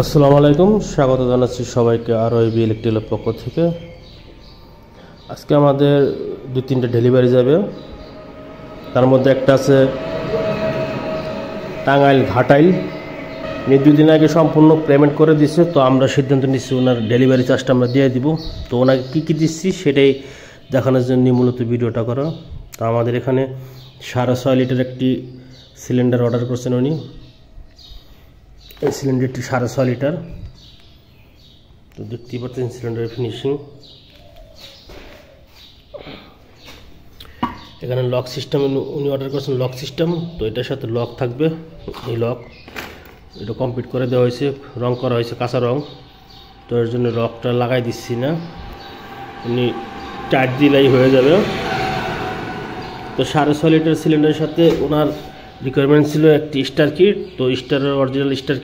আসসালামু আলাইকুম, স্বাগত জানাচ্ছি সবাইকে আরও এবি ইলেকট্রিকের পক্ষ থেকে। আজকে আমাদের 2-3টা ডেলিভারি যাবে। তার মধ্যে একটা আছে টাঙ্গাইল ঘাটাইল। 2 দিন আগে সম্পূর্ণ পেমেন্ট করে দিচ্ছে, তো আমরা সিদ্ধান্ত নিচ্ছি ওনার ডেলিভারি চার্জটা আমরা দিয়ে দিব। তো ওনাকে কী দিচ্ছি সেটাই দেখানোর জন্য মূলত ভিডিওটা করা। তো আমাদের এখানে 6.5 লিটার একটি সিলিন্ডার অর্ডার করছেন উনি। এই সিলিন্ডারটি 6.5 লিটার। তো দেখতেই পাচ্ছেন সিলিন্ডারের ফিনিশিং। এখানে লক সিস্টেম উনি অর্ডার করছেন, লক সিস্টেম। তো এটার সাথে লক থাকবে, এই লক এটা কমপ্লিট করে দেওয়া হয়েছে, রং করা হয়েছে কাঁচা রং। তো এর জন্য লকটা লাগাই দিচ্ছি না, উনি টাইট দিলেই হয়ে যাবে। তো 6.5 লিটার সিলিন্ডারের সাথে ওনার রিকোয়ারমেন্ট ছিল একটি স্টার কিট। তো স্টারের অরিজিনাল স্টার